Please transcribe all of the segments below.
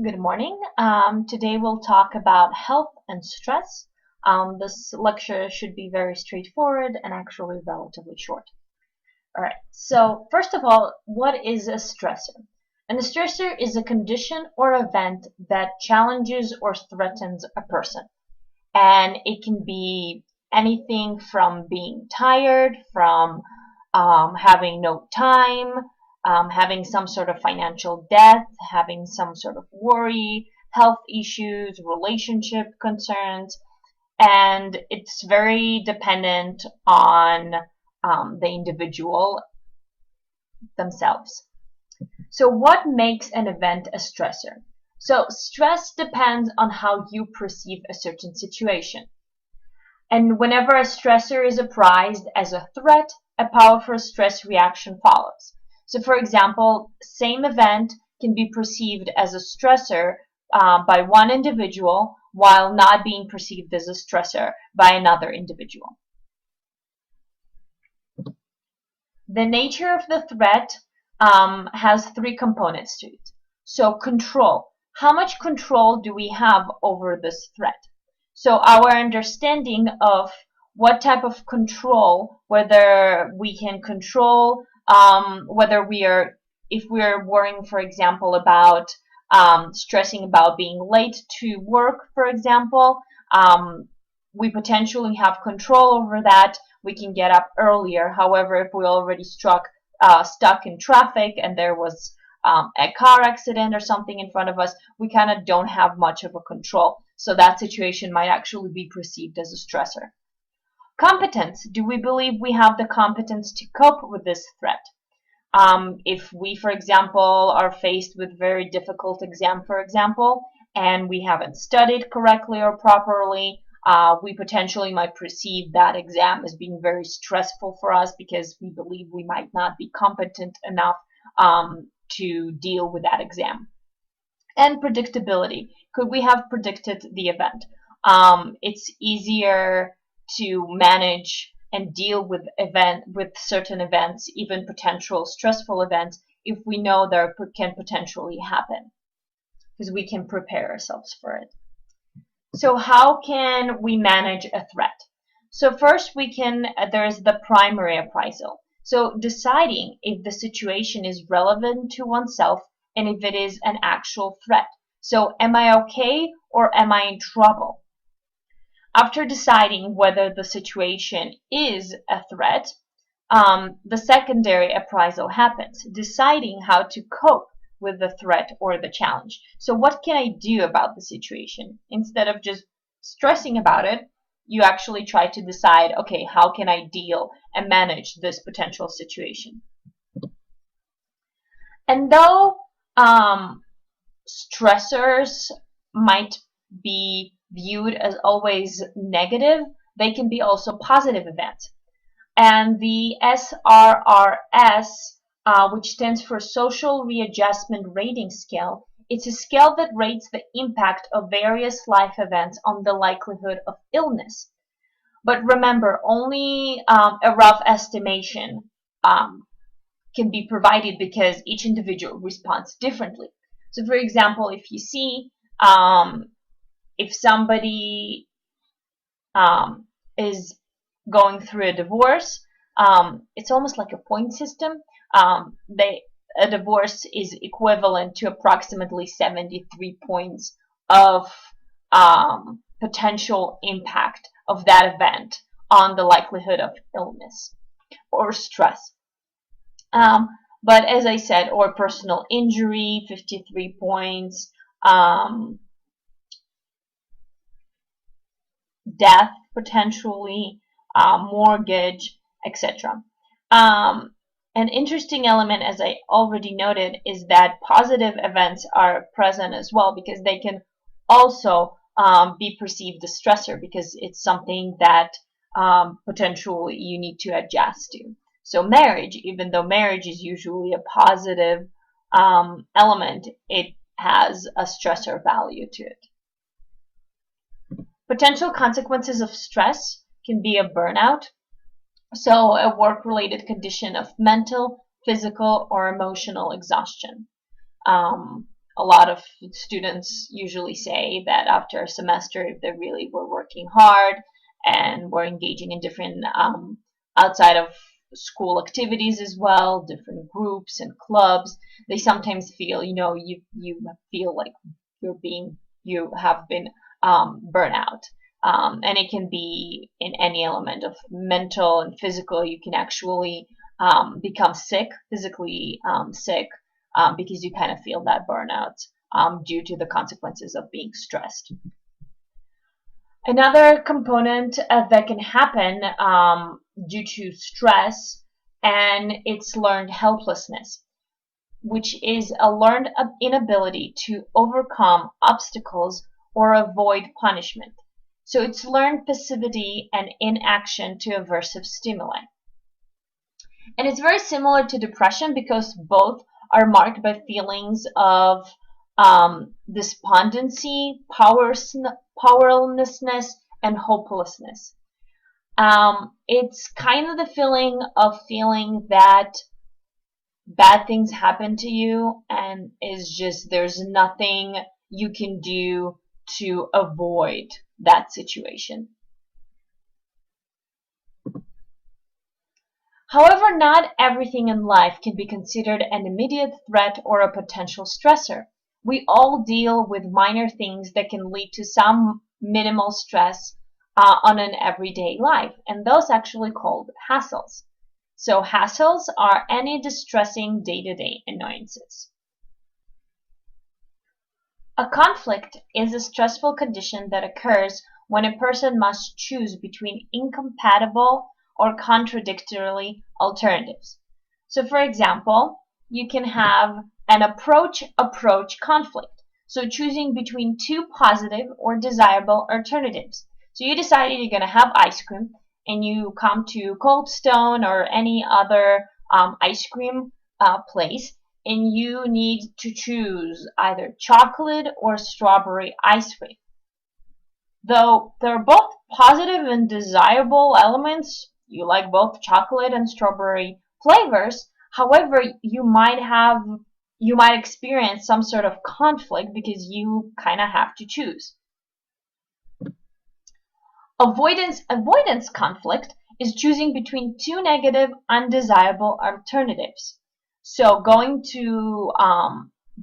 Good morning. Today we'll talk about health and stress. This lecture should be very straightforward and actually relatively short. All right. So first of all, what is a stressor? And a stressor is a condition or event that challenges or threatens a person. And it can be anything from being tired, from having no time, having some sort of financial debt, having some sort of worry, health issues, relationship concerns, and it's very dependent on the individual themselves. So, what makes an event a stressor? So, stress depends on how you perceive a certain situation. And whenever a stressor is apprised as a threat, a powerful stress reaction follows. So, for example, same event can be perceived as a stressor by one individual while not being perceived as a stressor by another individual. The nature of the threat has three components to it. So, control. How much control do we have over this threat? So our understanding of what type of control, whether we can control, whether we are, if we're worrying, for example, about stressing about being late to work, for example, we potentially have control over that. We can get up earlier. However, if we already stuck in traffic and there was a car accident or something in front of us, we kind of don't have much of a control. So that situation might actually be perceived as a stressor. Competence. Do we believe we have the competence to cope with this threat? If we, for example, are faced with very difficult exam, for example, and we haven't studied correctly or properly, we potentially might perceive that exam as being very stressful for us because we believe we might not be competent enough to deal with that exam. And predictability. Could we have predicted the event? It's easier to manage and deal with certain events, even potential stressful events, if we know there can potentially happen, because we can prepare ourselves for it. So how can we manage a threat? So first there's the primary appraisal. So deciding if the situation is relevant to oneself and if it is an actual threat. So am I okay or am I in trouble? After deciding whether the situation is a threat, the secondary appraisal happens, deciding how to cope with the threat or the challenge. So what can I do about the situation? Instead of just stressing about it, you actually try to decide, okay, how can I deal and manage this potential situation? And though stressors might be viewed as always negative, they can be also positive events. And the SRRS, which stands for Social Readjustment Rating Scale, it's a scale that rates the impact of various life events on the likelihood of illness. But remember, only a rough estimation can be provided because each individual responds differently. So, for example, if you see if somebody is going through a divorce, it's almost like a point system. A divorce is equivalent to approximately 73 points of potential impact of that event on the likelihood of illness or stress. But as I said, or personal injury, 53 points, death potentially, mortgage, etc. An interesting element, as I already noted, is that positive events are present as well because they can also be perceived as stressor because it's something that potentially you need to adjust to. So marriage, even though marriage is usually a positive element, it has a stressor value to it. Potential consequences of stress can be a burnout, so a work-related condition of mental, physical, or emotional exhaustion. a lot of students usually say that after a semester, if they really were working hard and were engaging in different outside of school activities as well, different groups and clubs, they sometimes feel, you feel like you have been burnout. And it can be in any element of mental and physical. You can actually become sick, physically sick, because you kind of feel that burnout due to the consequences of being stressed. Another component that can happen due to stress, and it's learned helplessness, which is a learned inability to overcome obstacles or avoid punishment. So it's learned passivity and inaction to aversive stimuli. And it's very similar to depression because both are marked by feelings of despondency, powerlessness, and hopelessness. It's kind of the feeling that bad things happen to you and is just there's nothing you can do to avoid that situation. However, not everything in life can be considered an immediate threat or a potential stressor. We all deal with minor things that can lead to some minimal stress on an everyday life, and those actually called hassles. So hassles are any distressing day-to-day annoyances. A conflict is a stressful condition that occurs when a person must choose between incompatible or contradictory alternatives. So for example, you can have an approach conflict. So choosing between two positive or desirable alternatives. So you decided you're going to have ice cream and you come to Cold Stone or any other ice cream place, and you need to choose either chocolate or strawberry ice cream. Though they're both positive and desirable elements, you like both chocolate and strawberry flavors, however, you might experience some sort of conflict because you kind of have to choose. Avoidance conflict is choosing between two negative, undesirable alternatives. So going to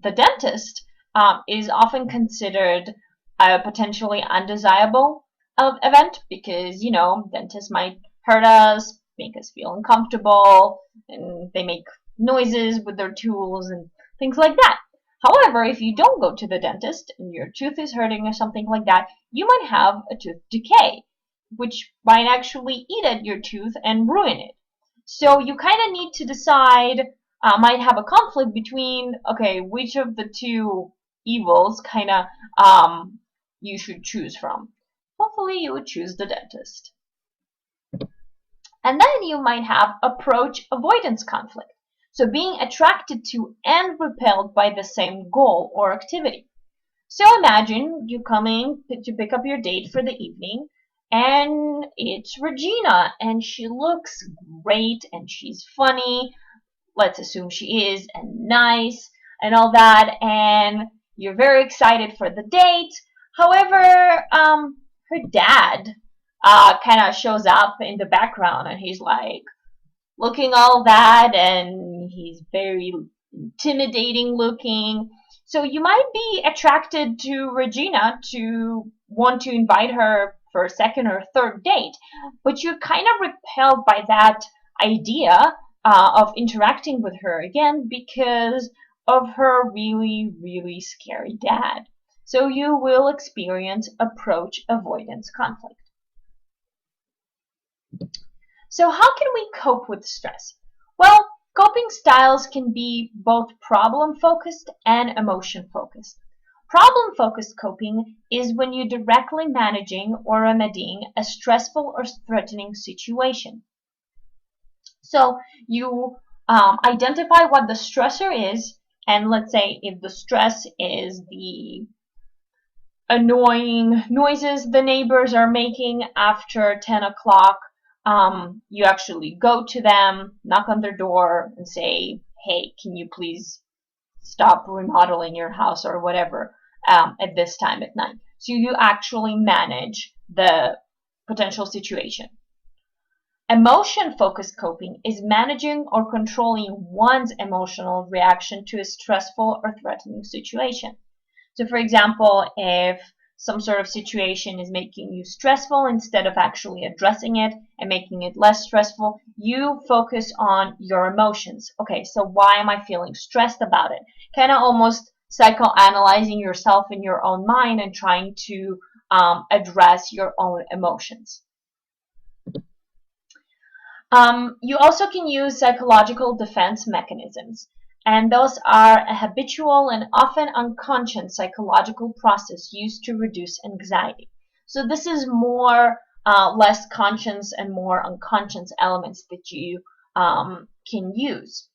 the dentist is often considered a potentially undesirable event because, dentists might hurt us, make us feel uncomfortable, and they make noises with their tools and things like that. However, if you don't go to the dentist and your tooth is hurting or something like that, you might have a tooth decay, which might actually eat at your tooth and ruin it. So you kind of need to decide, might have a conflict between, okay, which of the two evils kind of you should choose from. Hopefully you would choose the dentist. And then you might have approach avoidance conflict. So being attracted to and repelled by the same goal or activity. So imagine you coming to pick up your date for the evening, and it's Regina, and she looks great, and she's funny, let's assume she is, and nice, and all that, and you're very excited for the date. However, her dad kind of shows up in the background, and he's like looking all that, and he's very intimidating looking. So you might be attracted to Regina to want to invite her for a second or third date, but you're kind of repelled by that idea of interacting with her again because of her really, really scary dad. So you will experience approach avoidance conflict. So how can we cope with stress? Well, coping styles can be both problem-focused and emotion-focused. Problem-focused coping is when you're directly managing or remedying a stressful or threatening situation. So you identify what the stressor is, and let's say if the stress is the annoying noises the neighbors are making after 10 o'clock, you actually go to them, knock on their door, and say, hey, can you please stop remodeling your house or whatever at this time at night. So you actually manage the potential situation. Emotion-focused coping is managing or controlling one's emotional reaction to a stressful or threatening situation. So for example, if some sort of situation is making you stressful, instead of actually addressing it and making it less stressful, you focus on your emotions. Okay, so why am I feeling stressed about it? Kind of almost psychoanalyzing yourself in your own mind and trying to address your own emotions. You also can use psychological defense mechanisms, and those are a habitual and often unconscious psychological process used to reduce anxiety. So this is more less conscious and more unconscious elements that you can use.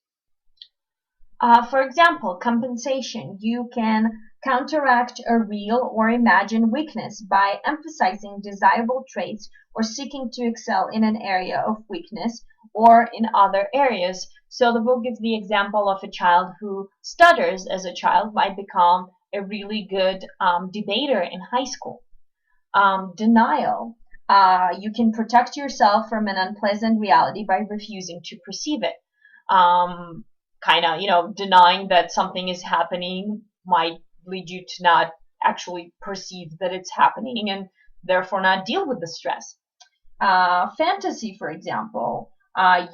For example, compensation. You can counteract a real or imagined weakness by emphasizing desirable traits or seeking to excel in an area of weakness or in other areas. So the book gives the example of a child who stutters as a child might become a really good debater in high school. Denial. You can protect yourself from an unpleasant reality by refusing to perceive it. Kind of, denying that something is happening might lead you to not actually perceive that it's happening and therefore not deal with the stress. Fantasy, for example,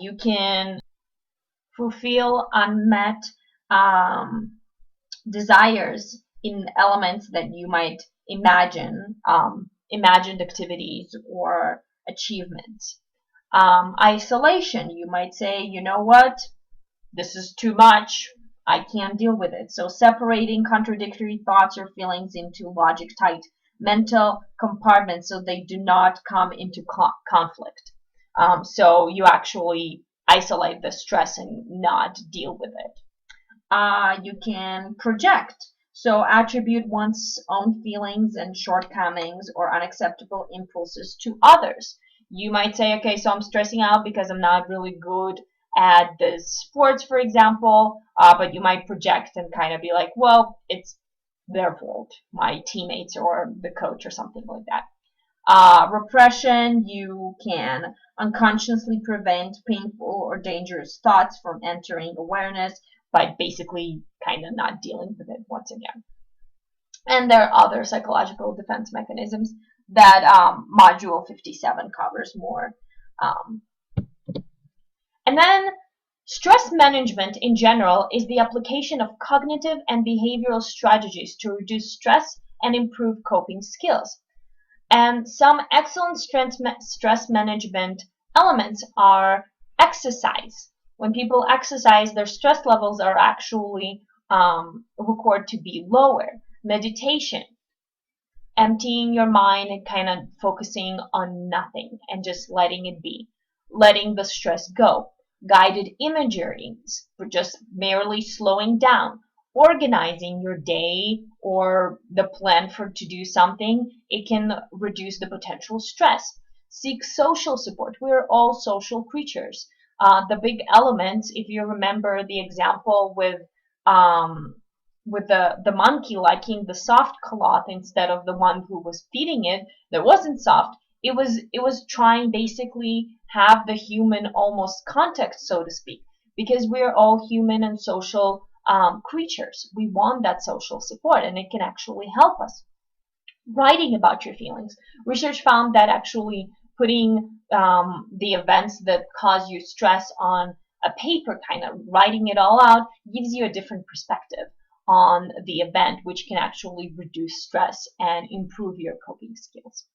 you can fulfill unmet desires in elements that you might imagine, imagined activities or achievements. Isolation, you might say, you know what? This is too much. I can't deal with it. So separating contradictory thoughts or feelings into logic-tight mental compartments so they do not come into conflict. So you actually isolate the stress and not deal with it. You can project. So attribute one's own feelings and shortcomings or unacceptable impulses to others. You might say, okay, so I'm stressing out because I'm not really good at the sports, for example, but you might project and kind of be like, well, it's their fault, my teammates or the coach or something like that. Repression, you can unconsciously prevent painful or dangerous thoughts from entering awareness by basically kind of not dealing with it once again. And there are other psychological defense mechanisms that Module 57 covers more. And then stress management in general is the application of cognitive and behavioral strategies to reduce stress and improve coping skills. And some excellent stress management elements are exercise. When people exercise, their stress levels are actually recorded to be lower. Meditation, emptying your mind and kind of focusing on nothing and just letting it be, letting the stress go. Guided imagery, for just merely slowing down, organizing your day or the plan for to do something, it can reduce the potential stress. Seek social support. We're all social creatures. The big elements, if you remember the example with the monkey liking the soft cloth instead of the one who was feeding it that wasn't soft, it was trying basically have the human almost context, so to speak, because we're all human and social creatures. We want that social support, and it can actually help us. Writing about your feelings. Research found that actually putting the events that cause you stress on a paper, kind of writing it all out, gives you a different perspective on the event, which can actually reduce stress and improve your coping skills.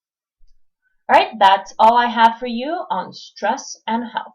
All right, that's all I had for you on stress and health.